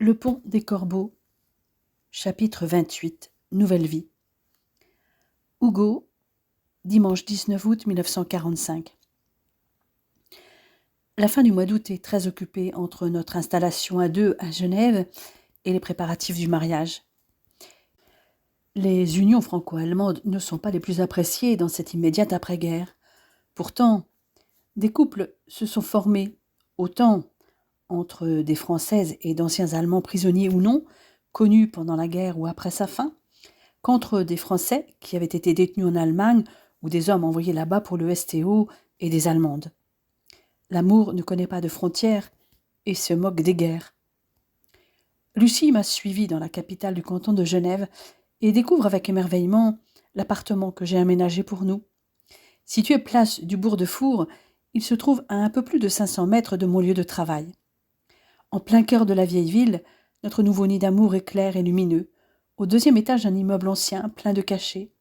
Le pont des Corbeaux, chapitre 28, Nouvelle vie. Hugo, dimanche 19 août 1945. La fin du mois d'août est très occupée entre notre installation à deux à Genève et les préparatifs du mariage. Les unions franco-allemandes ne sont pas les plus appréciées dans cette immédiate après-guerre. Pourtant, des couples se sont formés, autant entre des Françaises et d'anciens Allemands prisonniers ou non, connus pendant la guerre ou après sa fin, qu'entre des Français qui avaient été détenus en Allemagne ou des hommes envoyés là-bas pour le STO et des Allemandes. L'amour ne connaît pas de frontières et se moque des guerres. Lucie m'a suivi dans la capitale du canton de Genève et découvre avec émerveillement l'appartement que j'ai aménagé pour nous. Situé place du Bourg-de-Four, il se trouve à un peu plus de 500 mètres de mon lieu de travail. En plein cœur de la vieille ville, notre nouveau nid d'amour est clair et lumineux, au deuxième étage d'un immeuble ancien, plein de cachets.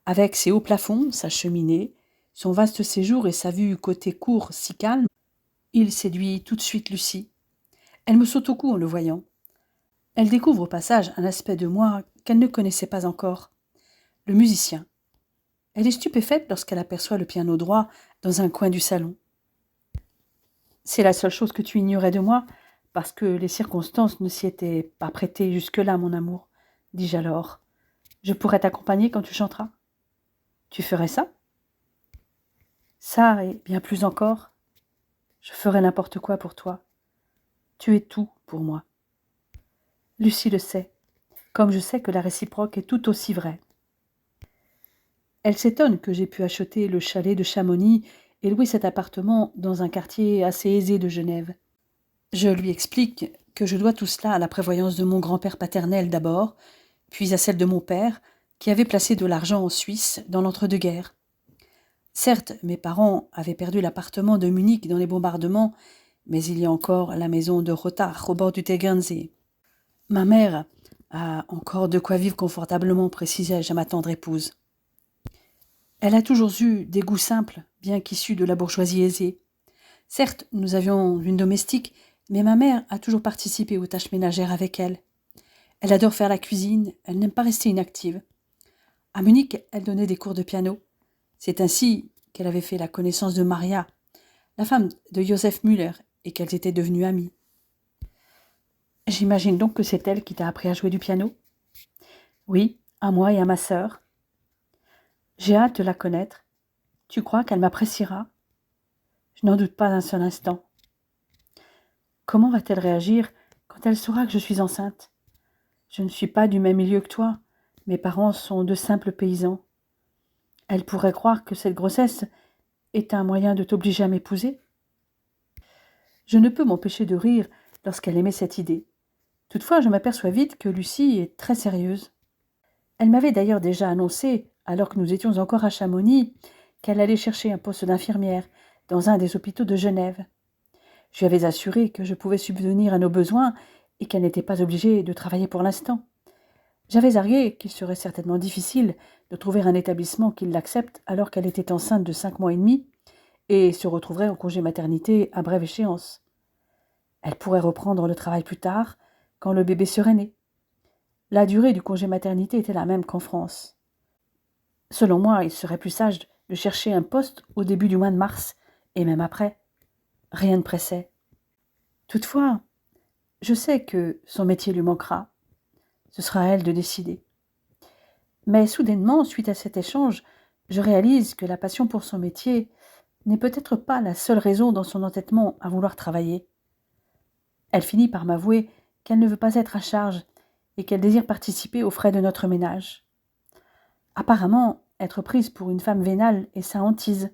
Avec ses hauts plafonds, sa cheminée, son vaste séjour et sa vue côté cour si calme, il séduit tout de suite Lucie. Elle me saute au cou en le voyant. Elle découvre au passage un aspect de moi qu'elle ne connaissait pas encore. Le musicien. Elle est stupéfaite lorsqu'elle aperçoit le piano droit dans un coin du salon. C'est la seule chose que tu ignorais de moi, parce que les circonstances ne s'y étaient pas prêtées jusque-là, mon amour, dis-je alors. Je pourrais t'accompagner quand tu chanteras. Tu ferais ça? Ça et bien plus encore. Je ferais n'importe quoi pour toi. Tu es tout pour moi. Lucie le sait, comme je sais que la réciproque est tout aussi vraie. Elle s'étonne que j'ai pu acheter le chalet de Chamonix et louer cet appartement dans un quartier assez aisé de Genève. Je lui explique que je dois tout cela à la prévoyance de mon grand-père paternel d'abord, puis à celle de mon père, qui avait placé de l'argent en Suisse dans l'entre-deux-guerres. Certes, mes parents avaient perdu l'appartement de Munich dans les bombardements, mais il y a encore la maison de Rottach au bord du Tegernsee. Ma mère a encore de quoi vivre confortablement, précisai-je à ma tendre épouse. Elle a toujours eu des goûts simples, bien qu'issus de la bourgeoisie aisée. Certes, nous avions une domestique, mais ma mère a toujours participé aux tâches ménagères avec elle. Elle adore faire la cuisine, elle n'aime pas rester inactive. À Munich, elle donnait des cours de piano. C'est ainsi qu'elle avait fait la connaissance de Maria, la femme de Joseph Müller, et qu'elles étaient devenues amies. J'imagine donc que c'est elle qui t'a appris à jouer du piano? Oui, à moi et à ma sœur. J'ai hâte de la connaître. Tu crois qu'elle m'appréciera? Je n'en doute pas un seul instant. Comment va-t-elle réagir quand elle saura que je suis enceinte? Je ne suis pas du même milieu que toi. Mes parents sont de simples paysans. Elle pourrait croire que cette grossesse est un moyen de t'obliger à m'épouser. Je ne peux m'empêcher de rire lorsqu'elle émet cette idée. Toutefois, je m'aperçois vite que Lucie est très sérieuse. Elle m'avait d'ailleurs déjà annoncé, alors que nous étions encore à Chamonix, qu'elle allait chercher un poste d'infirmière dans un des hôpitaux de Genève. Je lui avais assuré que je pouvais subvenir à nos besoins et qu'elle n'était pas obligée de travailler pour l'instant. J'avais argué qu'il serait certainement difficile de trouver un établissement qui l'accepte alors qu'elle était enceinte de 5 mois et demi et se retrouverait en congé maternité à brève échéance. Elle pourrait reprendre le travail plus tard, quand le bébé serait né. La durée du congé maternité était la même qu'en France. Selon moi, il serait plus sage de chercher un poste au début du mois de mars, et même après. Rien ne pressait. Toutefois, je sais que son métier lui manquera. Ce sera à elle de décider. Mais soudainement, suite à cet échange, je réalise que la passion pour son métier n'est peut-être pas la seule raison dans son entêtement à vouloir travailler. Elle finit par m'avouer qu'elle ne veut pas être à charge et qu'elle désire participer aux frais de notre ménage. Apparemment, être prise pour une femme vénale est sa hantise.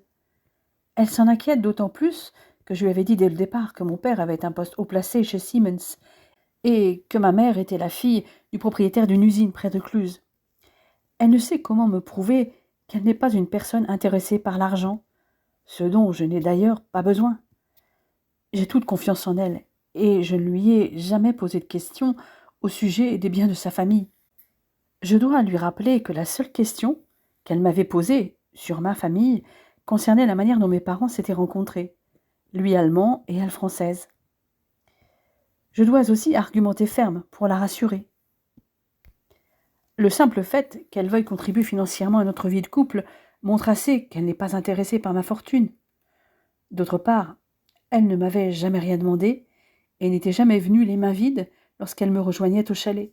Elle s'en inquiète d'autant plus que je lui avais dit dès le départ que mon père avait un poste haut placé chez Siemens et que ma mère était la fille du propriétaire d'une usine près de Cluse. Elle ne sait comment me prouver qu'elle n'est pas une personne intéressée par l'argent, ce dont je n'ai d'ailleurs pas besoin. J'ai toute confiance en elle, et je ne lui ai jamais posé de questions au sujet des biens de sa famille. Je dois lui rappeler que la seule question qu'elle m'avait posée sur ma famille concernait la manière dont mes parents s'étaient rencontrés, lui allemand et elle française. Je dois aussi argumenter ferme pour la rassurer. Le simple fait qu'elle veuille contribuer financièrement à notre vie de couple montre assez qu'elle n'est pas intéressée par ma fortune. D'autre part, elle ne m'avait jamais rien demandé et n'était jamais venue les mains vides lorsqu'elle me rejoignait au chalet.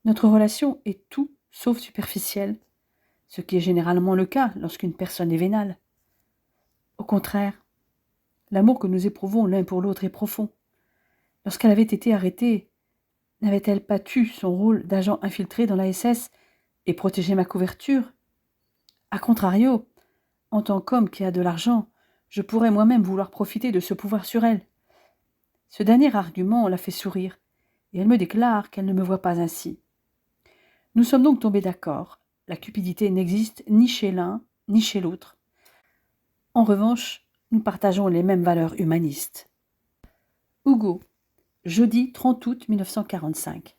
Notre relation est tout sauf superficielle, ce qui est généralement le cas lorsqu'une personne est vénale. Au contraire, l'amour que nous éprouvons l'un pour l'autre est profond. Lorsqu'elle avait été arrêtée, n'avait-elle pas eu son rôle d'agent infiltré dans la SS et protégé ma couverture? A contrario, en tant qu'homme qui a de l'argent, je pourrais moi-même vouloir profiter de ce pouvoir sur elle. Ce dernier argument la fait sourire, et elle me déclare qu'elle ne me voit pas ainsi. Nous sommes donc tombés d'accord. La cupidité n'existe ni chez l'un, ni chez l'autre. En revanche, nous partageons les mêmes valeurs humanistes. Hugo, jeudi 30 août 1945.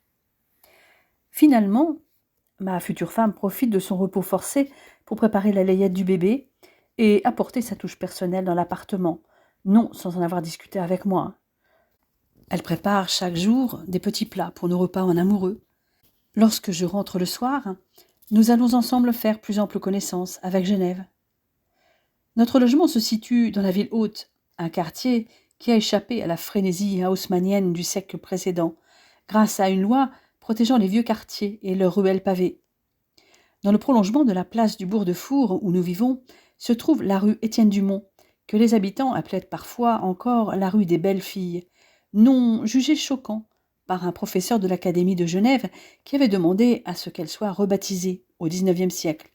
Finalement, ma future femme profite de son repos forcé pour préparer la layette du bébé et apporter sa touche personnelle dans l'appartement, non sans en avoir discuté avec moi. Elle prépare chaque jour des petits plats pour nos repas en amoureux. Lorsque je rentre le soir, nous allons ensemble faire plus ample connaissance avec Genève. Notre logement se situe dans la ville haute, un quartier qui a échappé à la frénésie haussmannienne du siècle précédent, grâce à une loi protégeant les vieux quartiers et leurs ruelles pavées. Dans le prolongement de la place du Bourg-de-Four où nous vivons, se trouve la rue Étienne-Dumont, que les habitants appelaient parfois encore la rue des belles filles, nom jugé choquant par un professeur de l'Académie de Genève qui avait demandé à ce qu'elle soit rebaptisée au XIXe siècle.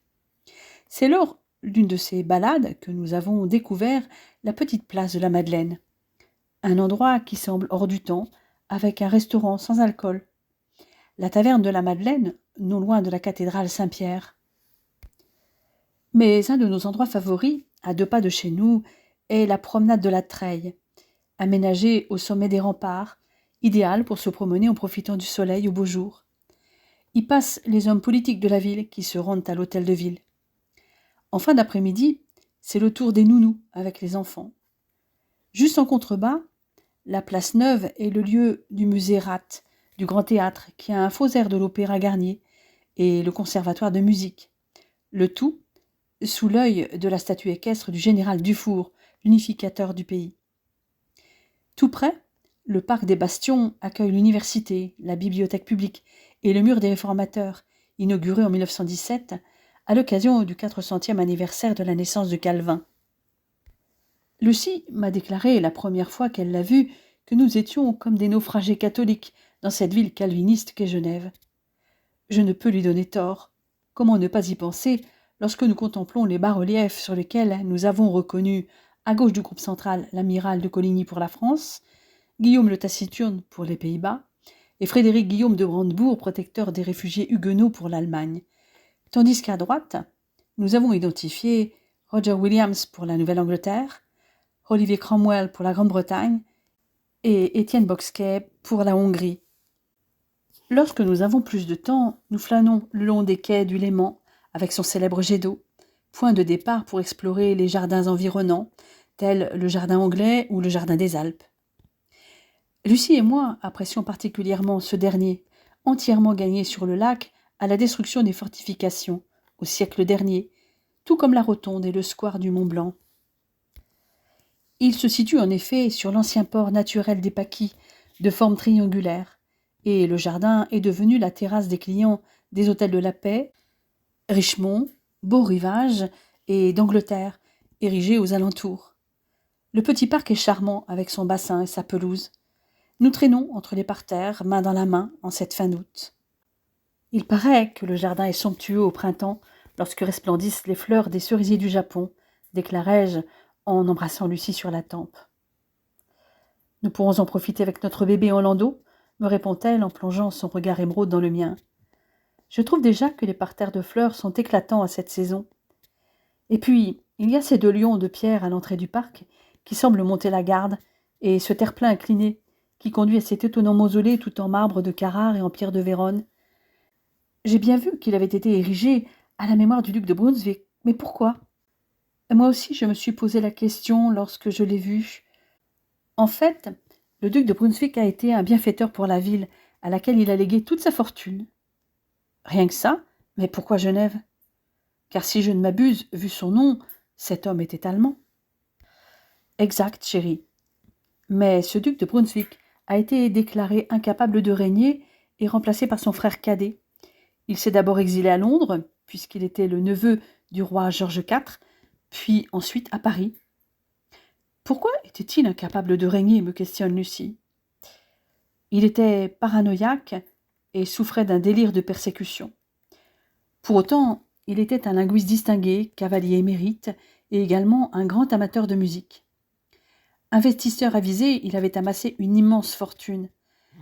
C'est lors d'une de ces balades que nous avons découvert la petite place de la Madeleine, un endroit qui semble hors du temps, avec un restaurant sans alcool. La taverne de la Madeleine, non loin de la cathédrale Saint-Pierre. Mais un de nos endroits favoris, à 2 pas de chez nous, est la promenade de la Treille, aménagée au sommet des remparts, idéale pour se promener en profitant du soleil au beau jour. Y passent les hommes politiques de la ville qui se rendent à l'hôtel de ville. En fin d'après-midi, c'est le tour des nounous avec les enfants. Juste en contrebas, la place Neuve est le lieu du musée Ratt, du Grand Théâtre, qui a un faux air de l'Opéra Garnier, et le conservatoire de musique. Le tout sous l'œil de la statue équestre du général Dufour, l'unificateur du pays. Tout près, le parc des Bastions accueille l'université, la bibliothèque publique et le mur des réformateurs, inauguré en 1917 à l'occasion du 400e anniversaire de la naissance de Calvin. Lucie m'a déclaré la première fois qu'elle l'a vu que nous étions comme des naufragés catholiques dans cette ville calviniste qu'est Genève. Je ne peux lui donner tort. Comment ne pas y penser lorsque nous contemplons les bas-reliefs sur lesquels nous avons reconnu, à gauche du groupe central, l'amiral de Coligny pour la France, Guillaume le Taciturne pour les Pays-Bas, et Frédéric Guillaume de Brandebourg, protecteur des réfugiés huguenots pour l'Allemagne. Tandis qu'à droite, nous avons identifié Roger Williams pour la Nouvelle-Angleterre, Olivier Cromwell pour la Grande-Bretagne et Étienne Bocskai pour la Hongrie. Lorsque nous avons plus de temps, nous flânons le long des quais du Léman avec son célèbre jet d'eau, point de départ pour explorer les jardins environnants, tels le jardin anglais ou le jardin des Alpes. Lucie et moi apprécions particulièrement ce dernier, entièrement gagné sur le lac à la destruction des fortifications, au siècle dernier, tout comme la rotonde et le square du Mont-Blanc. Il se situe en effet sur l'ancien port naturel des Paquis, de forme triangulaire, et le jardin est devenu la terrasse des clients des hôtels de la Paix, Richemont, Beau-Rivage et d'Angleterre, érigés aux alentours. Le petit parc est charmant avec son bassin et sa pelouse. Nous traînons entre les parterres, main dans la main, en cette fin d'août. Il paraît que le jardin est somptueux au printemps, lorsque resplendissent les fleurs des cerisiers du Japon, déclarai-je en embrassant Lucie sur la tempe. Nous pourrons en profiter avec notre bébé en landau, me répond-elle en plongeant son regard émeraude dans le mien. Je trouve déjà que les parterres de fleurs sont éclatants à cette saison. Et puis, il y a ces 2 lions de pierre à l'entrée du parc qui semblent monter la garde, et ce terre-plein incliné qui conduit à cet étonnant mausolée tout en marbre de Carrare et en pierre de Vérone. J'ai bien vu qu'il avait été érigé à la mémoire du duc de Brunswick, mais pourquoi? Moi aussi, je me suis posé la question lorsque je l'ai vu. En fait, Le duc de Brunswick a été un bienfaiteur pour la ville, à laquelle il a légué toute sa fortune. Rien que ça, mais pourquoi Genève? Car si je ne m'abuse, vu son nom, cet homme était allemand. Exact, chérie. Mais ce duc de Brunswick a été déclaré incapable de régner et remplacé par son frère cadet. Il s'est d'abord exilé à Londres, puisqu'il était le neveu du roi George IV, puis ensuite à Paris. Pourquoi était-il incapable de régner, me questionne Lucie. Il était paranoïaque et souffrait d'un délire de persécution. Pour autant, il était un linguiste distingué, cavalier émérite et également un grand amateur de musique. Investisseur avisé, il avait amassé une immense fortune.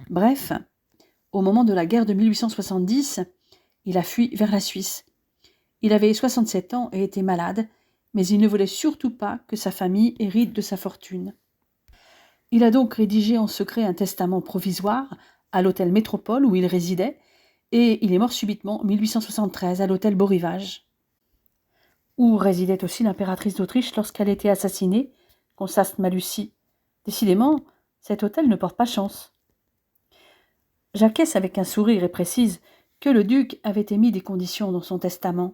Bref, au moment de la guerre de 1870, il a fui vers la Suisse. Il avait 67 ans et était malade, mais il ne voulait surtout pas que sa famille hérite de sa fortune. Il a donc rédigé en secret un testament provisoire à l'hôtel Métropole où il résidait, et il est mort subitement en 1873 à l'hôtel Beau Rivage, où résidait aussi l'impératrice d'Autriche lorsqu'elle était assassinée, constate ma Lucie. Décidément, cet hôtel ne porte pas chance. J'acquiesce avec un sourire et précise que le duc avait émis des conditions dans son testament.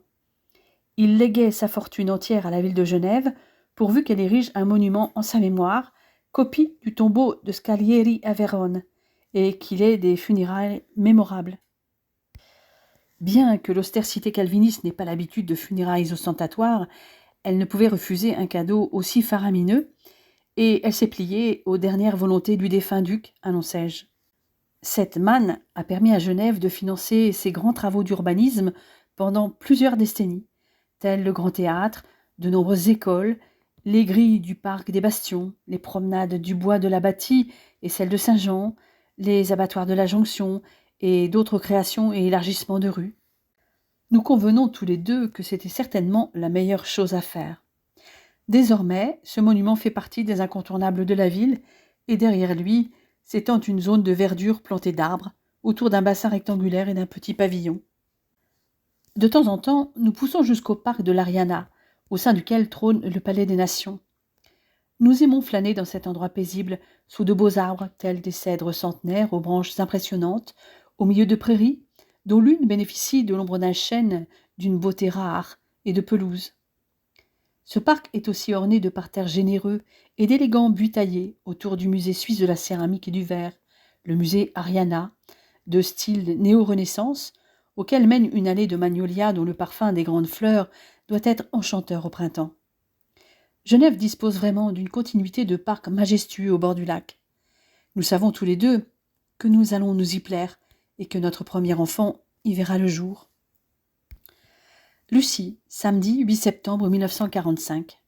Il léguait sa fortune entière à la ville de Genève, pourvu qu'elle érige un monument en sa mémoire, copie du tombeau de Scaglieri à Vérone, et qu'il ait des funérailles mémorables. Bien que l'austère cité calviniste n'ait pas l'habitude de funérailles ostentatoires, elle ne pouvait refuser un cadeau aussi faramineux, et elle s'est pliée aux dernières volontés du défunt duc, annonçai-je. Cette manne a permis à Genève de financer ses grands travaux d'urbanisme pendant plusieurs décennies, tels le Grand Théâtre, de nombreuses écoles, les grilles du parc des Bastions, les promenades du bois de la Bâtie et celles de Saint-Jean, les abattoirs de la Jonction et d'autres créations et élargissements de rues. Nous convenons tous les deux que c'était certainement la meilleure chose à faire. Désormais, ce monument fait partie des incontournables de la ville, et derrière lui s'étend une zone de verdure plantée d'arbres, autour d'un bassin rectangulaire et d'un petit pavillon. De temps en temps, nous poussons jusqu'au parc de l'Ariana, au sein duquel trône le Palais des Nations. Nous aimons flâner dans cet endroit paisible, sous de beaux arbres, tels des cèdres centenaires aux branches impressionnantes, au milieu de prairies, dont l'une bénéficie de l'ombre d'un chêne d'une beauté rare et de pelouses. Ce parc est aussi orné de parterres généreux et d'élégants buis taillés autour du musée suisse de la céramique et du verre, le musée Ariana, de style néo-renaissance, auquel mène une allée de magnolias dont le parfum des grandes fleurs doit être enchanteur au printemps. Genève dispose vraiment d'une continuité de parcs majestueux au bord du lac. Nous savons tous les deux que nous allons nous y plaire et que notre premier enfant y verra le jour. Lucie, samedi 8 septembre 1945.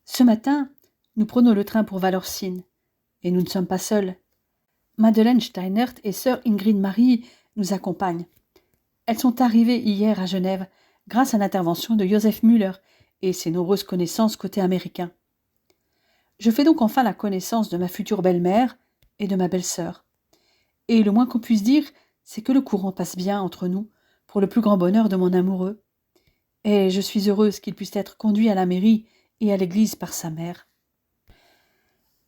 Ce matin, nous prenons le train pour Valorcine, et nous ne sommes pas seuls. Madeleine Steinert et sœur Ingrid Marie nous accompagnent. Elles sont arrivées hier à Genève grâce à l'intervention de Joseph Müller et ses nombreuses connaissances côté américain. Je fais donc enfin la connaissance de ma future belle-mère et de ma belle-sœur. Et le moins qu'on puisse dire, c'est que le courant passe bien entre nous, pour le plus grand bonheur de mon amoureux. Et je suis heureuse qu'il puisse être conduit à la mairie et à l'église par sa mère.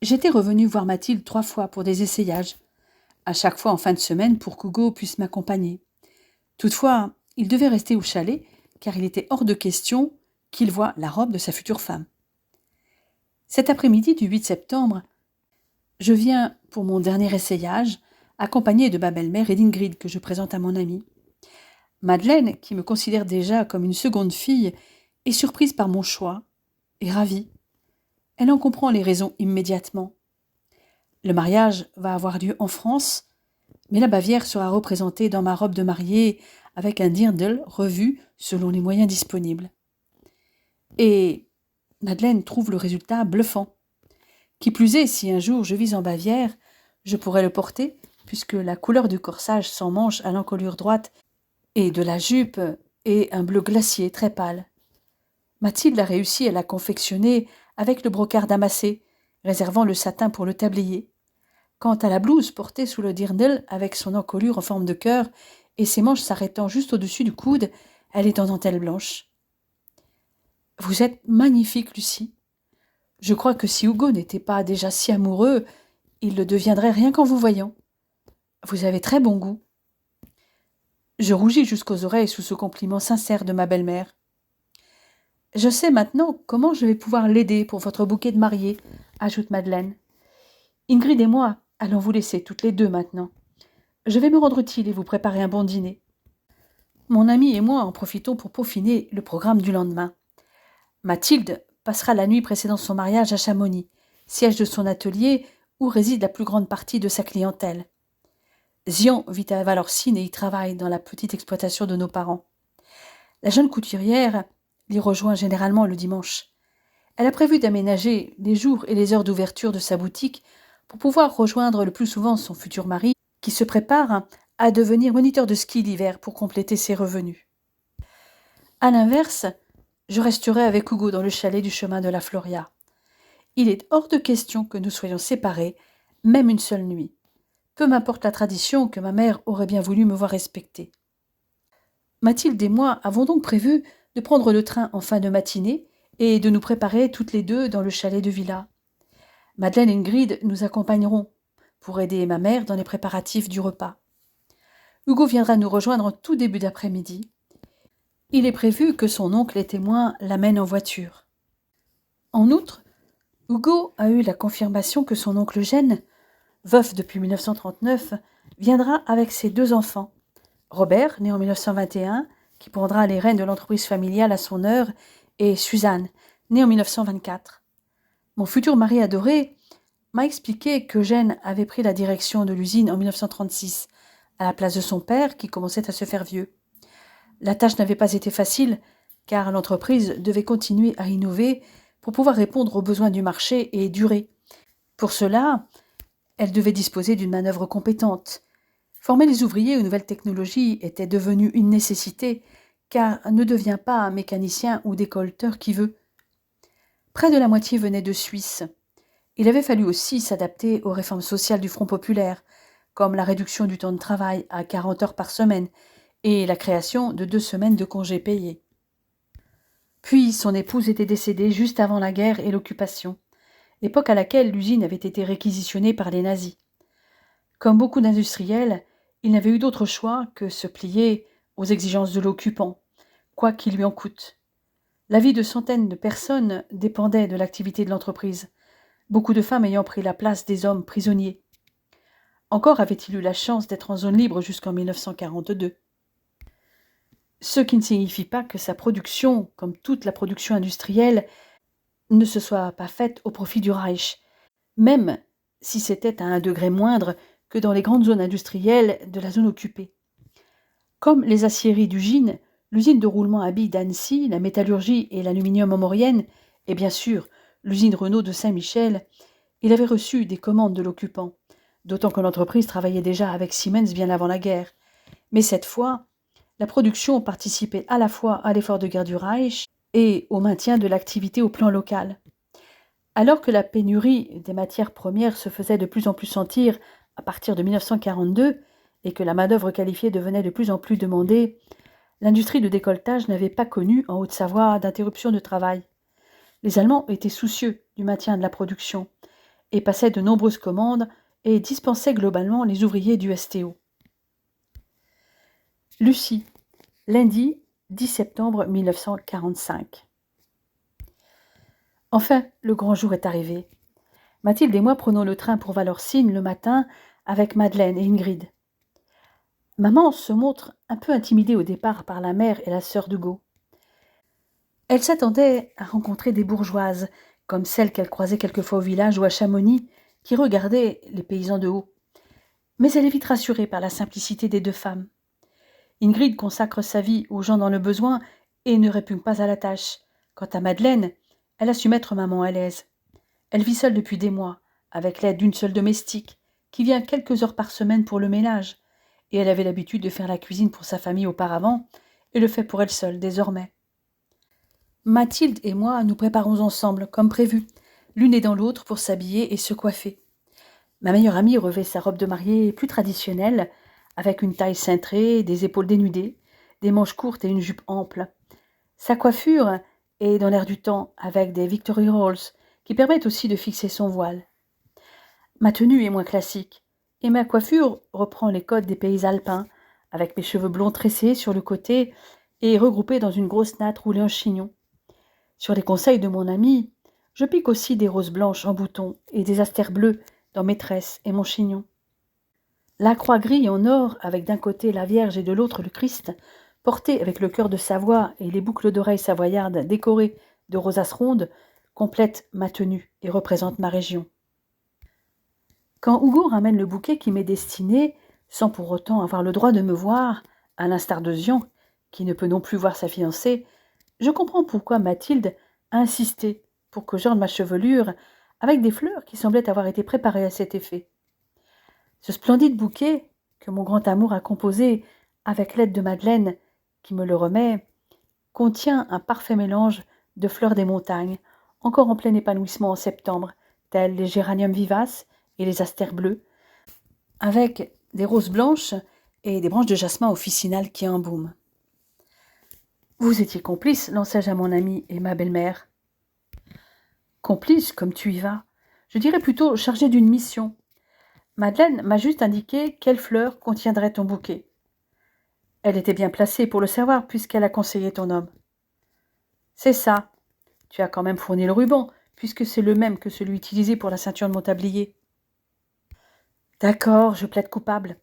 J'étais revenue voir Mathilde 3 fois pour des essayages, à chaque fois en fin de semaine pour qu'Hugo puisse m'accompagner. Toutefois, il devait rester au chalet, car il était hors de question qu'il voie la robe de sa future femme. Cet après-midi du 8 septembre, je viens pour mon dernier essayage, accompagnée de ma belle-mère et d'Ingrid que je présente à mon amie. Madeleine, qui me considère déjà comme une seconde fille, est surprise par mon choix et ravie. Elle en comprend les raisons immédiatement. Le mariage va avoir lieu en France, mais la Bavière sera représentée dans ma robe de mariée avec un dirndl revu selon les moyens disponibles. Et Madeleine trouve le résultat bluffant. Qui plus est, si un jour je vis en Bavière, je pourrais le porter, puisque la couleur du corsage sans manches à l'encolure droite et de la jupe est un bleu glacier très pâle. Mathilde a réussi à la confectionner avec le brocart damassé, réservant le satin pour le tablier. Quant à la blouse portée sous le dirndl avec son encolure en forme de cœur et ses manches s'arrêtant juste au-dessus du coude, elle est en dentelle blanche. « Vous êtes magnifique, Lucie. Je crois que si Hugo n'était pas déjà si amoureux, il le deviendrait rien qu'en vous voyant. Vous avez très bon goût. Je rougis jusqu'aux oreilles sous ce compliment sincère de ma belle-mère. Je sais maintenant comment je vais pouvoir l'aider pour votre bouquet de mariée, ajoute Madeleine. Ingrid et moi allons vous laisser toutes les deux maintenant. Je vais me rendre utile et vous préparer un bon dîner. Mon ami et moi en profitons pour peaufiner le programme du lendemain. Mathilde passera la nuit précédant son mariage à Chamonix, siège de son atelier où réside la plus grande partie de sa clientèle. Zion vit à Valorcine et y travaille dans la petite exploitation de nos parents. La jeune couturière l'y rejoint généralement le dimanche. Elle a prévu d'aménager les jours et les heures d'ouverture de sa boutique pour pouvoir rejoindre le plus souvent son futur mari, qui se prépare à devenir moniteur de ski l'hiver pour compléter ses revenus. À l'inverse, je resterai avec Hugo dans le chalet du chemin de la Floria. Il est hors de question que nous soyons séparés, même une seule nuit. Peu m'importe la tradition que ma mère aurait bien voulu me voir respecter. Mathilde et moi avons donc prévu de prendre le train en fin de matinée et de nous préparer toutes les deux dans le chalet de villa. Madeleine et Ingrid nous accompagneront pour aider ma mère dans les préparatifs du repas. Hugo viendra nous rejoindre en tout début d'après-midi. Il est prévu que son oncle et témoin l'amènent en voiture. En outre, Hugo a eu la confirmation que son oncle Eugène, veuf depuis 1939, viendra avec ses 2 enfants. Robert, né en 1921, qui prendra les rênes de l'entreprise familiale à son heure, et Suzanne, née en 1924. Mon futur mari adoré m'a expliqué qu'Eugène avait pris la direction de l'usine en 1936, à la place de son père qui commençait à se faire vieux. La tâche n'avait pas été facile, car l'entreprise devait continuer à innover pour pouvoir répondre aux besoins du marché et durer. Pour cela, elle devait disposer d'une manœuvre compétente. Former les ouvriers aux nouvelles technologies était devenu une nécessité, car ne devient pas un mécanicien ou décolleteur qui veut. Près de la moitié venait de Suisse. Il avait fallu aussi s'adapter aux réformes sociales du Front populaire, comme la réduction du temps de travail à 40 heures par semaine et la création de 2 semaines de congés payés. Puis son épouse était décédée juste avant la guerre et l'occupation, époque à laquelle l'usine avait été réquisitionnée par les nazis. Comme beaucoup d'industriels, il n'avait eu d'autre choix que se plier aux exigences de l'occupant, quoi qu'il lui en coûte. La vie de centaines de personnes dépendait de l'activité de l'entreprise, beaucoup de femmes ayant pris la place des hommes prisonniers. Encore avait-il eu la chance d'être en zone libre jusqu'en 1942. Ce qui ne signifie pas que sa production, comme toute la production industrielle, ne se soit pas faite au profit du Reich, même si c'était à un degré moindre que dans les grandes zones industrielles de la zone occupée. Comme les aciéries d'Ugine, l'usine de roulement à billes d'Annecy, la métallurgie et l'aluminium en Maurienne, et bien sûr l'usine Renault de Saint-Michel, il avait reçu des commandes de l'occupant, d'autant que l'entreprise travaillait déjà avec Siemens bien avant la guerre. Mais cette fois, la production participait à la fois à l'effort de guerre du Reich et au maintien de l'activité au plan local. Alors que la pénurie des matières premières se faisait de plus en plus sentir à partir de 1942 et que la main-d'œuvre qualifiée devenait de plus en plus demandée, l'industrie de décolletage n'avait pas connu en Haute-Savoie d'interruption de travail. Les Allemands étaient soucieux du maintien de la production et passaient de nombreuses commandes et dispensaient globalement les ouvriers du STO. Lucie, lundi 10 septembre 1945. Enfin, le grand jour est arrivé. Mathilde et moi prenons le train pour Valorcine le matin avec Madeleine et Ingrid. Maman se montre un peu intimidée au départ par la mère et la sœur d'Hugo. Elle s'attendait à rencontrer des bourgeoises, comme celles qu'elle croisait quelquefois au village ou à Chamonix, qui regardaient les paysans de haut. Mais elle est vite rassurée par la simplicité des 2 femmes. Ingrid consacre sa vie aux gens dans le besoin et ne répugne pas à la tâche. Quant à Madeleine, elle a su mettre maman à l'aise. Elle vit seule depuis des mois, avec l'aide d'une seule domestique, qui vient quelques heures par semaine pour le ménage, et elle avait l'habitude de faire la cuisine pour sa famille auparavant, et le fait pour elle seule désormais. Mathilde et moi nous préparons ensemble, comme prévu, l'une aidant l'autre pour s'habiller et se coiffer. Ma meilleure amie revêt sa robe de mariée plus traditionnelle, avec une taille cintrée, des épaules dénudées, des manches courtes et une jupe ample. Sa coiffure est dans l'air du temps, avec des Victory Rolls, qui permettent aussi de fixer son voile. Ma tenue est moins classique, et ma coiffure reprend les codes des pays alpins, avec mes cheveux blonds tressés sur le côté et regroupés dans une grosse natte roulée en chignon. Sur les conseils de mon ami, je pique aussi des roses blanches en bouton et des astères bleues dans mes tresses et mon chignon. La croix grille en or, avec d'un côté la Vierge et de l'autre le Christ, portée avec le cœur de Savoie et les boucles d'oreilles savoyardes décorées de rosaces rondes, complète ma tenue et représente ma région. Quand Hugo ramène le bouquet qui m'est destiné, sans pour autant avoir le droit de me voir, à l'instar de Zion, qui ne peut non plus voir sa fiancée, je comprends pourquoi Mathilde a insisté pour que j'orne ma chevelure avec des fleurs qui semblaient avoir été préparées à cet effet. Ce splendide bouquet, que mon grand amour a composé avec l'aide de Madeleine, qui me le remet, contient un parfait mélange de fleurs des montagnes, encore en plein épanouissement en septembre, tels les géraniums vivaces et les astères bleues, avec des roses blanches et des branches de jasmin officinales qui embaument. Vous étiez complice, lançai-je à mon ami et ma belle-mère. Complice, comme tu y vas. Je dirais plutôt chargé d'une mission. Madeleine m'a juste indiqué quelles fleurs contiendrait ton bouquet. Elle était bien placée pour le savoir puisqu'elle a conseillé ton homme. C'est ça. Tu as quand même fourni le ruban, puisque c'est le même que celui utilisé pour la ceinture de mon tablier. D'accord, je plaide coupable.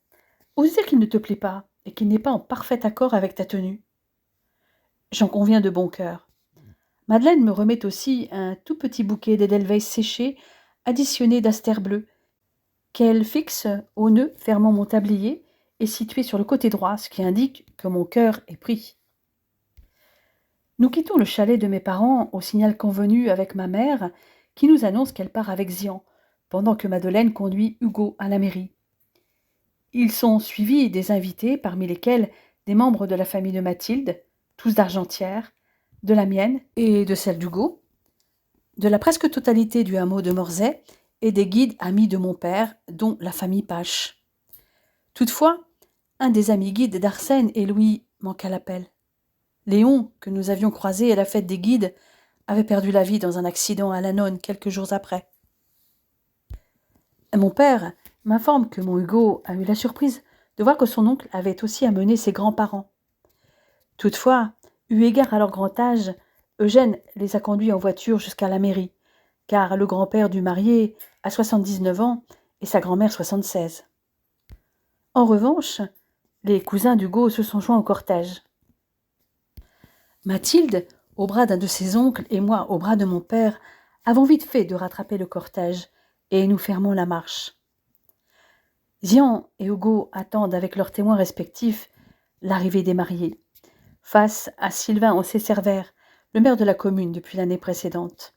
Ose dire qu'il ne te plaît pas et qu'il n'est pas en parfait accord avec ta tenue. J'en conviens de bon cœur. Madeleine me remet aussi un tout petit bouquet d'Edelweiss séché, additionné d'astères bleues, qu'elle fixe au nœud fermant mon tablier et situé sur le côté droit, ce qui indique que mon cœur est pris. Nous quittons le chalet de mes parents au signal convenu avec ma mère, qui nous annonce qu'elle part avec Zian, pendant que Madeleine conduit Hugo à la mairie. Ils sont suivis des invités, parmi lesquels des membres de la famille de Mathilde, tous d'Argentière, de la mienne et de celle d'Hugo, de la presque totalité du hameau de Morzay et des guides amis de mon père, dont la famille Pache. Toutefois, un des amis guides d'Arsène et Louis manqua l'appel. Léon, que nous avions croisé à la fête des guides, avait perdu la vie dans un accident à Lanone quelques jours après. Mon père m'informe que mon Hugo a eu la surprise de voir que son oncle avait aussi amené ses grands-parents. Toutefois, eu égard à leur grand âge, Eugène les a conduits en voiture jusqu'à la mairie, car le grand-père du marié a 79 ans et sa grand-mère 76. En revanche, les cousins d'Hugo se sont joints au cortège. Mathilde, au bras d'un de ses oncles, et moi, au bras de mon père, avons vite fait de rattraper le cortège, et nous fermons la marche. Zian et Hugo attendent avec leurs témoins respectifs l'arrivée des mariés, face à Sylvain Ancet-Servère, le maire de la commune depuis l'année précédente.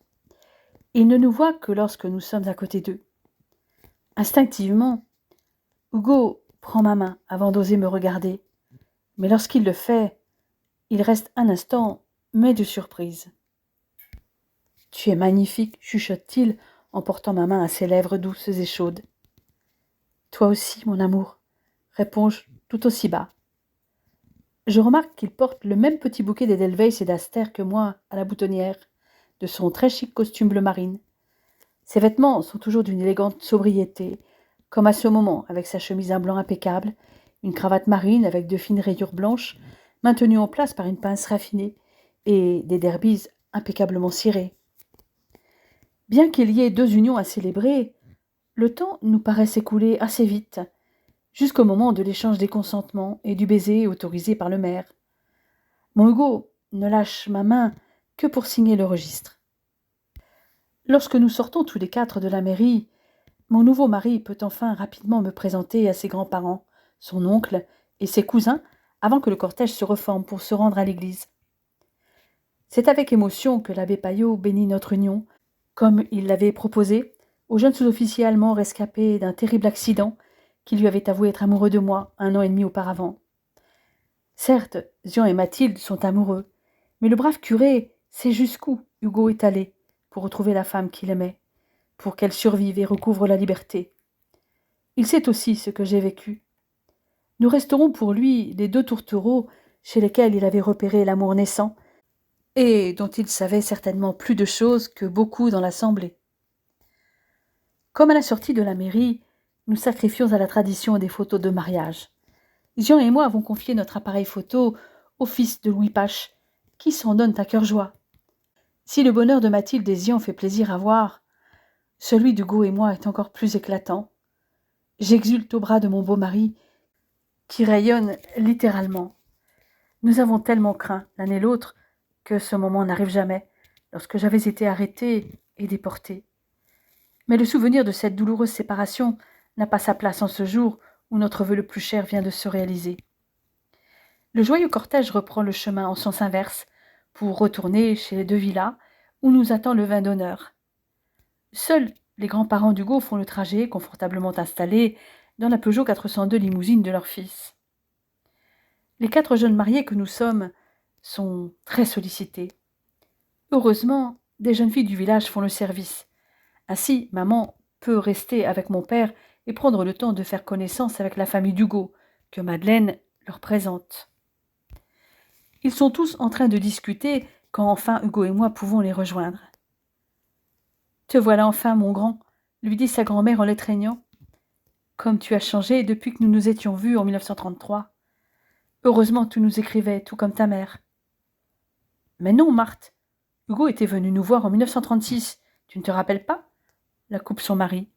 Ils ne nous voient que lorsque nous sommes à côté d'eux. Instinctivement, Hugo prend ma main avant d'oser me regarder, mais lorsqu'il le fait, il reste un instant, mais de surprise. « Tu es magnifique, chuchote-t-il en portant ma main à ses lèvres douces et chaudes. « Toi aussi, mon amour, réponds-je tout aussi bas. Je remarque qu'il porte le même petit bouquet d'Edelweiss et d'Astère que moi à la boutonnière de son très chic costume bleu marine. Ses vêtements sont toujours d'une élégante sobriété, comme à ce moment avec sa chemise en blanc impeccable, une cravate marine avec de fines rayures blanches, maintenues en place par une pince raffinée, et des derbies impeccablement cirées. Bien qu'il y ait deux unions à célébrer, le temps nous paraît s'écouler assez vite, jusqu'au moment de l'échange des consentements et du baiser autorisé par le maire. Mon Hugo ne lâche ma main que pour signer le registre. Lorsque nous sortons tous les quatre de la mairie, mon nouveau mari peut enfin rapidement me présenter à ses grands-parents, son oncle et ses cousins, avant que le cortège se reforme pour se rendre à l'église. C'est avec émotion que l'abbé Payot bénit notre union, comme il l'avait proposé au jeune sous-officier allemand rescapé d'un terrible accident qui lui avait avoué être amoureux de moi 1 an et demi auparavant. Certes, Zian et Mathilde sont amoureux, mais le brave curé sait jusqu'où Hugo est allé pour retrouver la femme qu'il aimait, pour qu'elle survive et recouvre la liberté. Il sait aussi ce que j'ai vécu. Nous resterons pour lui les 2 tourtereaux chez lesquels il avait repéré l'amour naissant, et dont il savait certainement plus de choses que beaucoup dans l'assemblée. Comme à la sortie de la mairie, nous sacrifions à la tradition des photos de mariage. Jean et moi avons confié notre appareil photo au fils de Louis Pache, qui s'en donne à cœur joie. Si le bonheur de Mathilde et Zian fait plaisir à voir, celui d'Hugo et moi est encore plus éclatant. J'exulte au bras de mon beau mari, qui rayonne littéralement. Nous avons tellement craint, l'un et l'autre, que ce moment n'arrive jamais, lorsque j'avais été arrêtée et déportée. Mais le souvenir de cette douloureuse séparation n'a pas sa place en ce jour où notre vœu le plus cher vient de se réaliser. Le joyeux cortège reprend le chemin en sens inverse pour retourner chez les De Villa, où nous attend le vin d'honneur. Seuls les grands-parents d'Hugo font le trajet, confortablement installés dans la Peugeot 402 limousine de leur fils. Les 4 jeunes mariés que nous sommes sont très sollicités. Heureusement, des jeunes filles du village font le service. Ainsi, maman peut rester avec mon père et prendre le temps de faire connaissance avec la famille d'Hugo, que Madeleine leur présente. Ils sont tous en train de discuter quand enfin Hugo et moi pouvons les rejoindre. « Te voilà enfin, mon grand », lui dit sa grand-mère en l'étreignant. « Comme tu as changé depuis que nous nous étions vus en 1933. Heureusement tu nous écrivais, tout comme ta mère. »« Mais non, Marthe, Hugo était venu nous voir en 1936, tu ne te rappelles pas ?» la coupe son mari.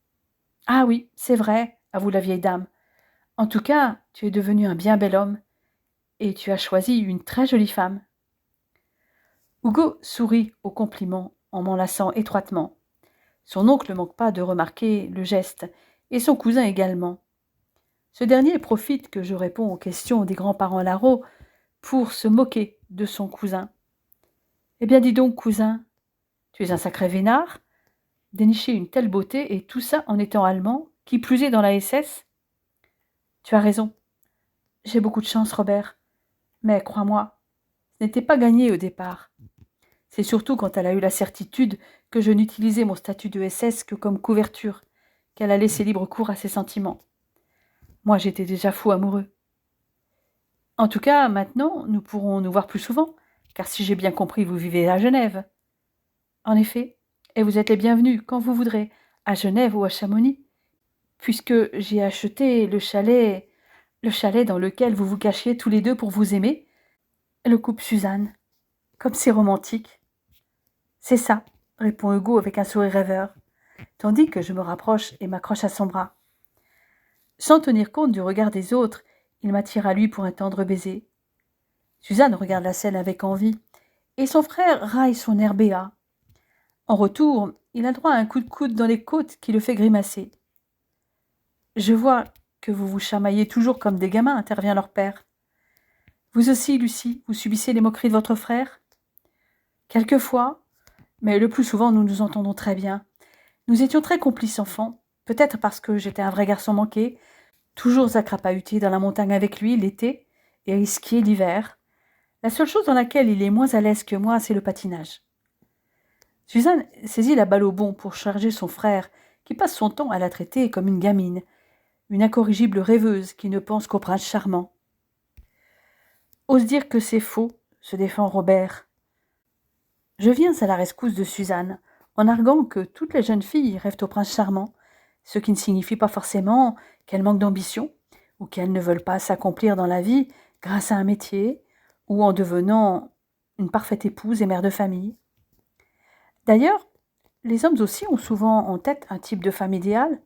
« Ah oui, c'est vrai, avoue la vieille dame. En tout cas, tu es devenu un bien bel homme, et tu as choisi une très jolie femme. » Hugo sourit au compliment en m'enlaçant étroitement. Son oncle ne manque pas de remarquer le geste, et son cousin également. Ce dernier profite que je réponds aux questions des grands-parents Larraux pour se moquer de son cousin. « Eh bien, dis donc, cousin, tu es un sacré vénard, dénicher une telle beauté, et tout ça en étant allemand, qui plus est dans la SS. Tu as raison. J'ai beaucoup de chance, Robert. Mais crois-moi, ce n'était pas gagné au départ. C'est surtout quand elle a eu la certitude que je n'utilisais mon statut de SS que comme couverture, qu'elle a laissé libre cours à ses sentiments. Moi, j'étais déjà fou amoureux. En tout cas, maintenant, nous pourrons nous voir plus souvent, car si j'ai bien compris, vous vivez à Genève. En effet, et vous êtes les bienvenus quand vous voudrez, à Genève ou à Chamonix, puisque j'ai acheté le chalet dans lequel vous vous cachiez tous les deux pour vous aimer, le couple Suzanne. Comme c'est romantique. C'est ça, répond Hugo avec un sourire rêveur, tandis que je me rapproche et m'accroche à son bras. Sans tenir compte du regard des autres, il m'attire à lui pour un tendre baiser. Suzanne regarde la scène avec envie, et son frère raille son air béat. En retour, il a droit à un coup de coude dans les côtes qui le fait grimacer. « Je vois que vous vous chamaillez toujours comme des gamins, » intervient leur père. « Vous aussi, Lucie, vous subissez les moqueries de votre frère ?»« Quelquefois, mais le plus souvent nous nous entendons très bien. Nous étions très complices enfants, peut-être parce que j'étais un vrai garçon manqué, toujours à crapahuter dans la montagne avec lui l'été et à skier l'hiver. La seule chose dans laquelle il est moins à l'aise que moi, c'est le patinage. » Suzanne saisit la balle au bond pour charger son frère, qui passe son temps à la traiter comme une gamine, une incorrigible rêveuse qui ne pense qu'au prince charmant. « Ose dire que c'est faux, » se défend Robert. Je viens à la rescousse de Suzanne, en arguant que toutes les jeunes filles rêvent au prince charmant, ce qui ne signifie pas forcément qu'elles manquent d'ambition, ou qu'elles ne veulent pas s'accomplir dans la vie grâce à un métier, ou en devenant une parfaite épouse et mère de famille. D'ailleurs, les hommes aussi ont souvent en tête un type de femme idéale.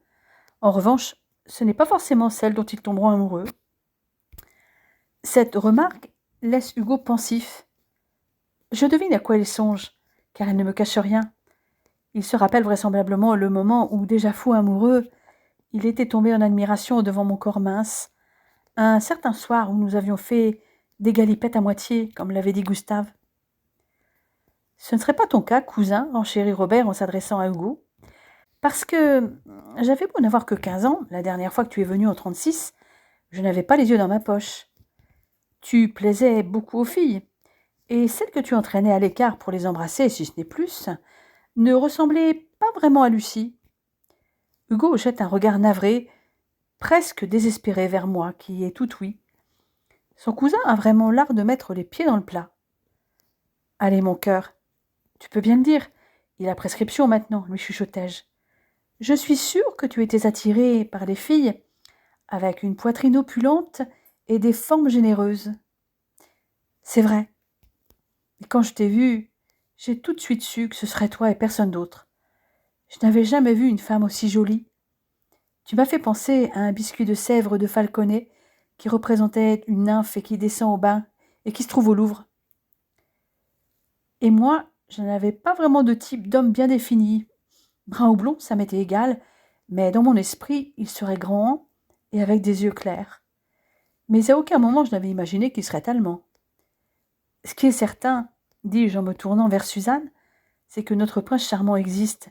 En revanche, ce n'est pas forcément celle dont ils tomberont amoureux. Cette remarque laisse Hugo pensif. Je devine à quoi il songe, car il ne me cache rien. Il se rappelle vraisemblablement le moment où, déjà fou amoureux, il était tombé en admiration devant mon corps mince, un certain soir où nous avions fait des galipettes à moitié, comme l'avait dit Gustave. « Ce ne serait pas ton cas, cousin, » renchérit Robert en s'adressant à Hugo. « Parce que j'avais beau n'avoir que 15 ans, la dernière fois que tu es venu en 36, je n'avais pas les yeux dans ma poche. Tu plaisais beaucoup aux filles, et celle que tu entraînais à l'écart pour les embrasser, si ce n'est plus, ne ressemblait pas vraiment à Lucie. » Hugo jette un regard navré, presque désespéré vers moi, qui est tout oui. Son cousin a vraiment l'art de mettre les pieds dans le plat. « Allez, mon cœur, tu peux bien le dire, il a prescription maintenant, lui chuchotai-je. Je suis sûre que tu étais attiré par les filles avec une poitrine opulente et des formes généreuses. C'est vrai. Et quand je t'ai vu, j'ai tout de suite su que ce serait toi et personne d'autre. Je n'avais jamais vu une femme aussi jolie. Tu m'as fait penser à un biscuit de Sèvres de Falconet qui représentait une nymphe et qui descend au bain et qui se trouve au Louvre. Et moi, je n'avais pas vraiment de type d'homme bien défini. Brun ou blond, ça m'était égal, mais dans mon esprit, il serait grand et avec des yeux clairs. Mais à aucun moment je n'avais imaginé qu'il serait allemand. Ce qui est certain, dis-je en me tournant vers Suzanne, c'est que notre prince charmant existe,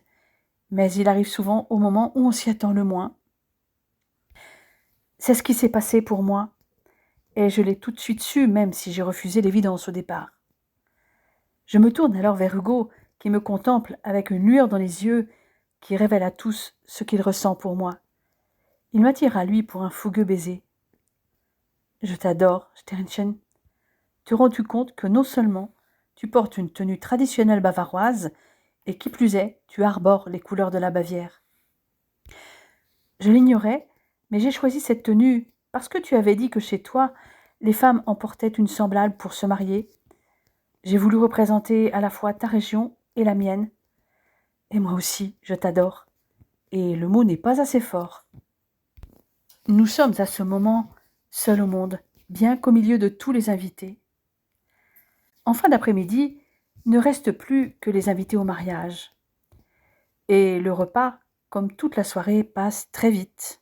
mais il arrive souvent au moment où on s'y attend le moins. C'est ce qui s'est passé pour moi, et je l'ai tout de suite su, même si j'ai refusé l'évidence au départ. Je me tourne alors vers Hugo, qui me contemple avec une lueur dans les yeux qui révèle à tous ce qu'il ressent pour moi. Il m'attire à lui pour un fougueux baiser. Je t'adore, Sternchen. Te rends-tu compte que non seulement tu portes une tenue traditionnelle bavaroise, et qui plus est, tu arbores les couleurs de la Bavière. Je l'ignorais, mais j'ai choisi cette tenue parce que tu avais dit que chez toi, les femmes en portaient une semblable pour se marier. J'ai voulu représenter à la fois ta région et la mienne. Et moi aussi, je t'adore. Et le mot n'est pas assez fort. Nous sommes à ce moment seuls au monde, bien qu'au milieu de tous les invités. En fin d'après-midi, il ne reste plus que les invités au mariage. Et le repas, comme toute la soirée, passe très vite.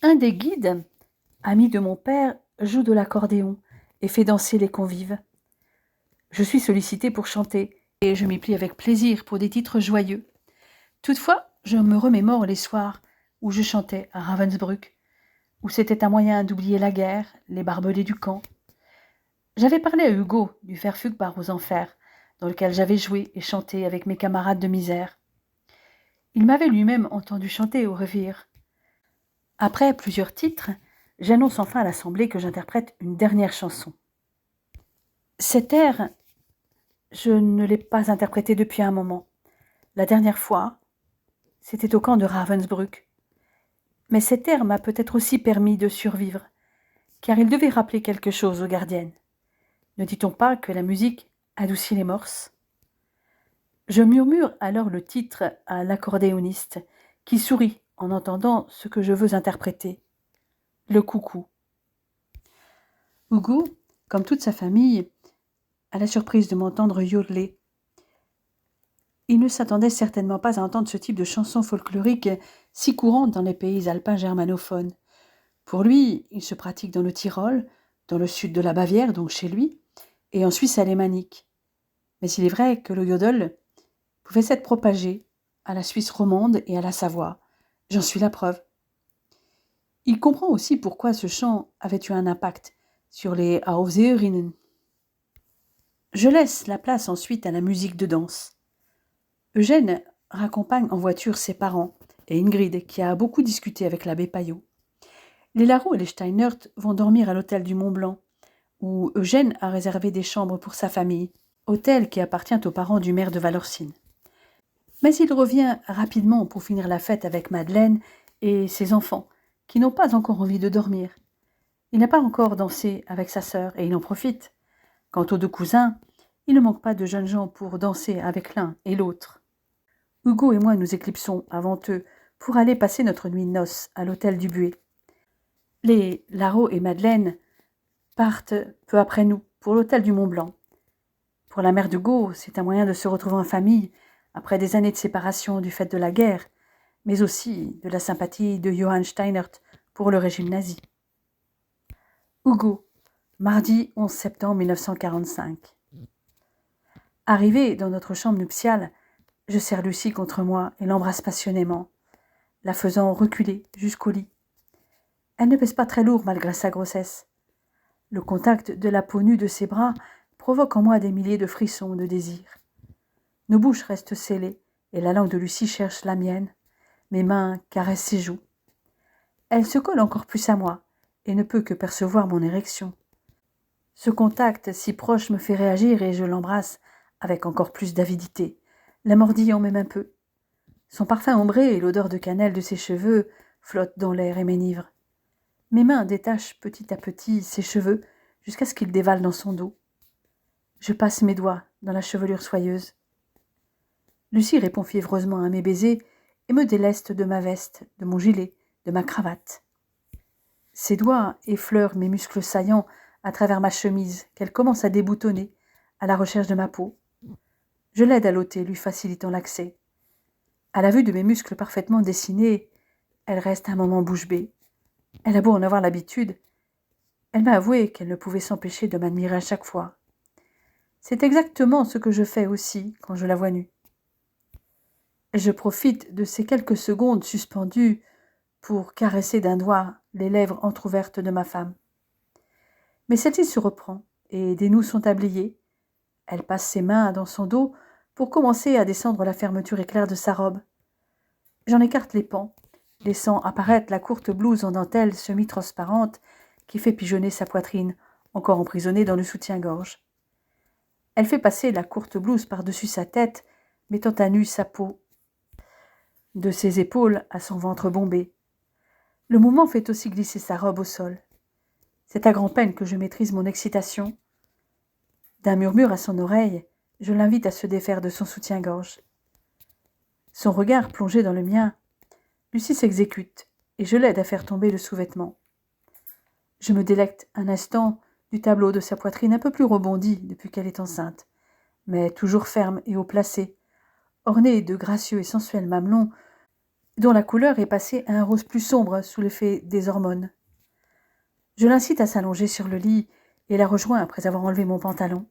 Un des guides, ami de mon père, joue de l'accordéon et fait danser les convives. Je suis sollicitée pour chanter, et je m'y plie avec plaisir pour des titres joyeux. Toutefois, je me remémore les soirs où je chantais à Ravensbrück, où c'était un moyen d'oublier la guerre, les barbelés du camp. J'avais parlé à Hugo du Verfügbar aux Enfers, dans lequel j'avais joué et chanté avec mes camarades de misère. Il m'avait lui-même entendu chanter au Revire. Après plusieurs titres, j'annonce enfin à l'assemblée que j'interprète une dernière chanson. Cet air, je ne l'ai pas interprété depuis un moment. La dernière fois, c'était au camp de Ravensbrück. Mais cet air m'a peut-être aussi permis de survivre, car il devait rappeler quelque chose aux gardiennes. Ne dit-on pas que la musique adoucit les morses ? Je murmure alors le titre à l'accordéoniste, qui sourit en entendant ce que je veux interpréter. Le coucou. Hugo, comme toute sa famille, a la surprise de m'entendre yodeler. Il ne s'attendait certainement pas à entendre ce type de chanson folklorique si courante dans les pays alpins germanophones. Pour lui, il se pratique dans le Tyrol, dans le sud de la Bavière, donc chez lui, et en Suisse alémanique. Mais il est vrai que le yodel pouvait s'être propagé à la Suisse romande et à la Savoie. J'en suis la preuve. Il comprend aussi pourquoi ce chant avait eu un impact sur les Aufseherinnen. Je laisse la place ensuite à la musique de danse. Eugène raccompagne en voiture ses parents et Ingrid, qui a beaucoup discuté avec l'abbé Payot. Les Larot et les Steinert vont dormir à l'hôtel du Mont-Blanc, où Eugène a réservé des chambres pour sa famille, hôtel qui appartient aux parents du maire de Valorcine. Mais il revient rapidement pour finir la fête avec Madeleine et ses enfants, qui n'ont pas encore envie de dormir. Il n'a pas encore dansé avec sa sœur et il en profite. Quant aux deux cousins, il ne manque pas de jeunes gens pour danser avec l'un et l'autre. Hugo et moi nous éclipsons avant eux pour aller passer notre nuit de noces à l'hôtel du Buet. Les Larot et Madeleine partent peu après nous pour l'hôtel du Mont-Blanc. Pour la mère d'Hugo, c'est un moyen de se retrouver en famille après des années de séparation du fait de la guerre, mais aussi de la sympathie de Johann Steinert pour le régime nazi. Hugo, mardi 11 septembre 1945. Arrivé dans notre chambre nuptiale, je serre Lucie contre moi et l'embrasse passionnément, la faisant reculer jusqu'au lit. Elle ne pèse pas très lourd malgré sa grossesse. Le contact de la peau nue de ses bras provoque en moi des milliers de frissons de désir. Nos bouches restent scellées et la langue de Lucie cherche la mienne. Mes mains caressent ses joues. Elle se colle encore plus à moi et ne peut que percevoir mon érection. Ce contact si proche me fait réagir et je l'embrasse avec encore plus d'avidité, la mordillant même un peu. Son parfum ombré et l'odeur de cannelle de ses cheveux flottent dans l'air et m'enivrent. Mes mains détachent petit à petit ses cheveux jusqu'à ce qu'ils dévalent dans son dos. Je passe mes doigts dans la chevelure soyeuse. Lucie répond fiévreusement à mes baisers et me déleste de ma veste, de mon gilet, de ma cravate. Ses doigts effleurent mes muscles saillants à travers ma chemise qu'elle commence à déboutonner à la recherche de ma peau. Je l'aide à l'ôter, lui facilitant l'accès. À la vue de mes muscles parfaitement dessinés, elle reste un moment bouche bée. Elle a beau en avoir l'habitude, elle m'a avoué qu'elle ne pouvait s'empêcher de m'admirer à chaque fois. C'est exactement ce que je fais aussi quand je la vois nue. Je profite de ces quelques secondes suspendues pour caresser d'un doigt les lèvres entr'ouvertes de ma femme. Mais celle-ci se reprend, et des nœuds sont tabliés. Elle passe ses mains dans son dos pour commencer à descendre la fermeture éclair de sa robe. J'en écarte les pans, laissant apparaître la courte blouse en dentelle semi-transparente qui fait pigeonner sa poitrine, encore emprisonnée dans le soutien-gorge. Elle fait passer la courte blouse par-dessus sa tête, mettant à nu sa peau, de ses épaules à son ventre bombé. Le mouvement fait aussi glisser sa robe au sol. C'est à grand-peine que je maîtrise mon excitation. D'un murmure à son oreille, je l'invite à se défaire de son soutien-gorge. Son regard plongé dans le mien, Lucie s'exécute et je l'aide à faire tomber le sous-vêtement. Je me délecte un instant du tableau de sa poitrine un peu plus rebondi depuis qu'elle est enceinte, mais toujours ferme et haut placé, ornée de gracieux et sensuels mamelons dont la couleur est passée à un rose plus sombre sous l'effet des hormones. Je l'incite à s'allonger sur le lit et la rejoins après avoir enlevé mon pantalon.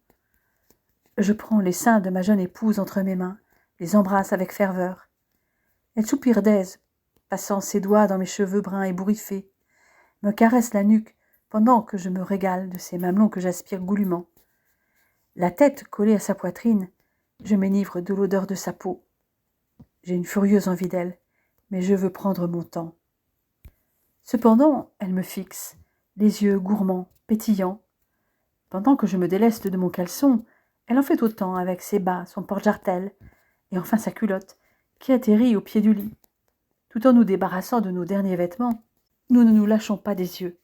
Je prends les seins de ma jeune épouse entre mes mains, les embrasse avec ferveur. Elle soupire d'aise, passant ses doigts dans mes cheveux bruns ébouriffés, me caresse la nuque pendant que je me régale de ces mamelons que j'aspire goulûment. La tête collée à sa poitrine, je m'enivre de l'odeur de sa peau. J'ai une furieuse envie d'elle, mais je veux prendre mon temps. Cependant, elle me fixe, les yeux gourmands, pétillants. Pendant que je me déleste de mon caleçon, elle en fait autant avec ses bas, son porte-jartel, et enfin sa culotte, qui atterrit au pied du lit. Tout en nous débarrassant de nos derniers vêtements, nous ne nous lâchons pas des yeux.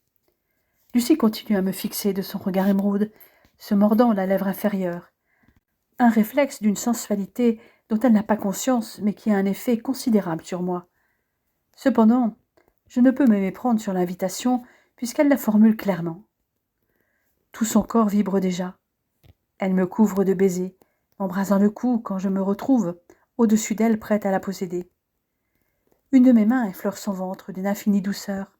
Lucie continue à me fixer de son regard émeraude, se mordant la lèvre inférieure. Un réflexe d'une sensualité dont elle n'a pas conscience, mais qui a un effet considérable sur moi. Cependant, je ne peux me méprendre sur l'invitation, puisqu'elle la formule clairement. Tout son corps vibre déjà. Elle me couvre de baisers, m'embrasant le cou quand je me retrouve au-dessus d'elle prête à la posséder. Une de mes mains effleure son ventre d'une infinie douceur.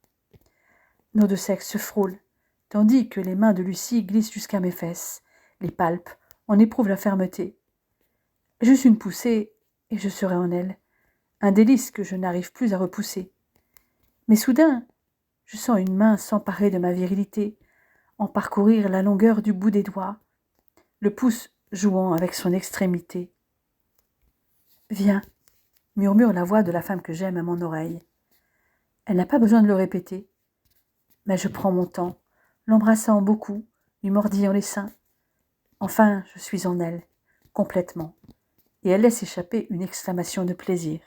Nos deux sexes se frôlent, tandis que les mains de Lucie glissent jusqu'à mes fesses, les palpent, en éprouvent la fermeté. Juste une poussée, et je serai en elle, un délice que je n'arrive plus à repousser. Mais soudain, je sens une main s'emparer de ma virilité, en parcourir la longueur du bout des doigts, le pouce jouant avec son extrémité. « Viens », murmure la voix de la femme que j'aime à mon oreille. Elle n'a pas besoin de le répéter. Mais je prends mon temps, l'embrassant beaucoup, lui mordillant les seins. Enfin, je suis en elle, complètement, et elle laisse échapper une exclamation de plaisir.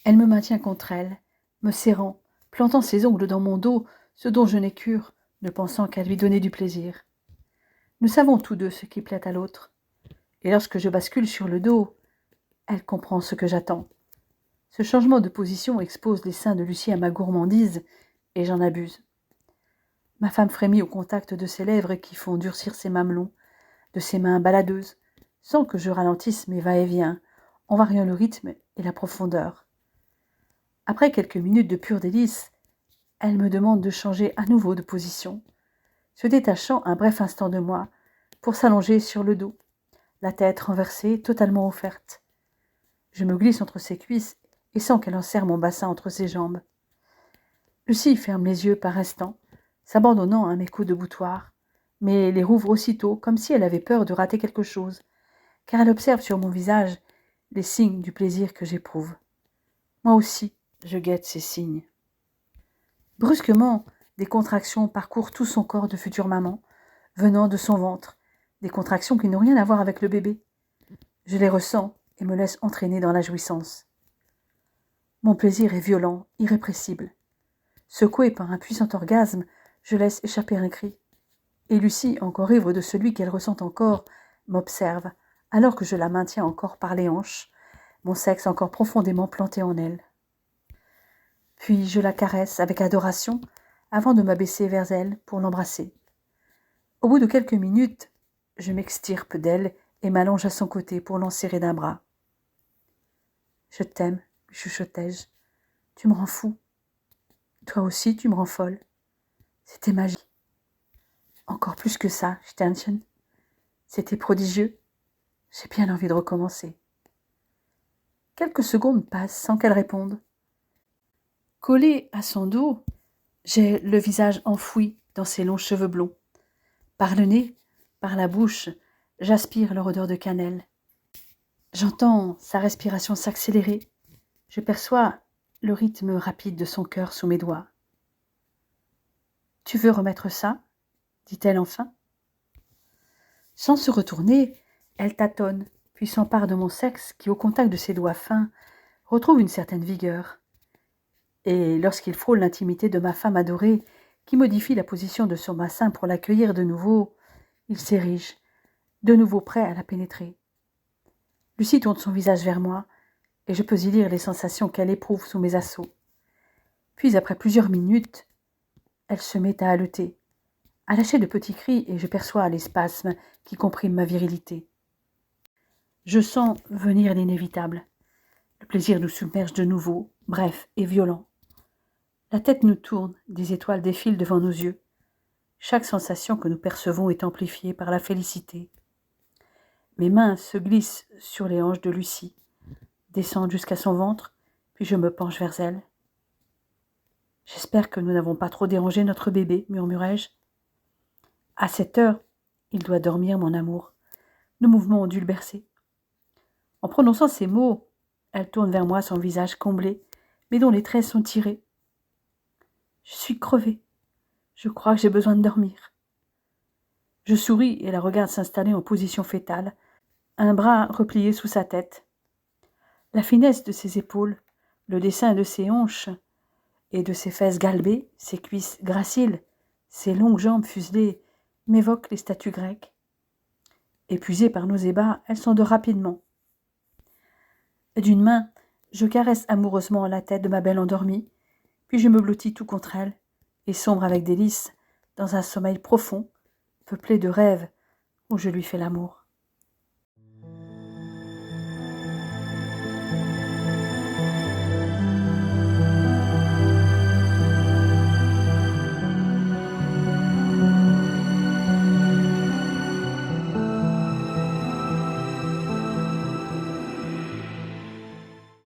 Elle me maintient contre elle, me serrant, plantant ses ongles dans mon dos, ce dont je n'ai cure, ne pensant qu'à lui donner du plaisir. Nous savons tous deux ce qui plaît à l'autre, et lorsque je bascule sur le dos, elle comprend ce que j'attends. Ce changement de position expose les seins de Lucie à ma gourmandise, et j'en abuse. Ma femme frémit au contact de ses lèvres qui font durcir ses mamelons, de ses mains baladeuses, sans que je ralentisse mes va-et-vient, en variant le rythme et la profondeur. Après quelques minutes de pur délice, elle me demande de changer à nouveau de position, se détachant un bref instant de moi, pour s'allonger sur le dos, la tête renversée, totalement offerte. Je me glisse entre ses cuisses et sens qu'elle enserre mon bassin entre ses jambes. Lucie ferme les yeux par instants, s'abandonnant à mes coups de boutoir, mais les rouvre aussitôt comme si elle avait peur de rater quelque chose, car elle observe sur mon visage les signes du plaisir que j'éprouve. Moi aussi, je guette ces signes. Brusquement, des contractions parcourent tout son corps de future maman, venant de son ventre, des contractions qui n'ont rien à voir avec le bébé. Je les ressens et me laisse entraîner dans la jouissance. Mon plaisir est violent, irrépressible. Secouée par un puissant orgasme, je laisse échapper un cri. Et Lucie, encore ivre de celui qu'elle ressent encore, m'observe, alors que je la maintiens encore par les hanches, mon sexe encore profondément planté en elle. Puis je la caresse avec adoration, avant de m'abaisser vers elle pour l'embrasser. Au bout de quelques minutes, je m'extirpe d'elle et m'allonge à son côté pour l'enserrer d'un bras. « Je t'aime, chuchotai-je. Tu me rends fou. Toi aussi, tu me rends folle. C'était magique. Encore plus que ça, Sternchen. C'était prodigieux. J'ai bien envie de recommencer. » Quelques secondes passent sans qu'elle réponde. Collée à son dos, j'ai le visage enfoui dans ses longs cheveux blonds. Par le nez, par la bouche, j'aspire leur odeur de cannelle. J'entends sa respiration s'accélérer. Je perçois le rythme rapide de son cœur sous mes doigts. « Tu veux remettre ça ?» dit-elle enfin. Sans se retourner, elle tâtonne, puis s'empare de mon sexe qui, au contact de ses doigts fins, retrouve une certaine vigueur. Et lorsqu'il frôle l'intimité de ma femme adorée, qui modifie la position de son bassin pour l'accueillir de nouveau, il s'érige, de nouveau prêt à la pénétrer. Lucie tourne son visage vers moi, et je peux y lire les sensations qu'elle éprouve sous mes assauts. Puis, après plusieurs minutes, elle se met à haleter, à lâcher de petits cris, et je perçois les spasmes qui compriment ma virilité. Je sens venir l'inévitable. Le plaisir nous submerge de nouveau, bref et violent. La tête nous tourne, des étoiles défilent devant nos yeux. Chaque sensation que nous percevons est amplifiée par la félicité. Mes mains se glissent sur les hanches de Lucie, descendent jusqu'à son ventre, puis je me penche vers elle. « J'espère que nous n'avons pas trop dérangé notre bébé, murmurai-je. À cette heure, il doit dormir, mon amour. Nos mouvements ont dû le bercer. » En prononçant ces mots, elle tourne vers moi son visage comblé, mais dont les traits sont tirés. Je suis crevée. Je crois que j'ai besoin de dormir. Je souris et la regarde s'installer en position fétale, un bras replié sous sa tête. La finesse de ses épaules, le dessin de ses hanches et de ses fesses galbées, ses cuisses graciles, ses longues jambes fuselées m'évoquent les statues grecques. Épuisée par nos ébats, elle s'endort rapidement. D'une main, je caresse amoureusement la tête de ma belle endormie, puis je me blottis tout contre elle et sombre avec délice dans un sommeil profond, peuplé de rêves où je lui fais l'amour.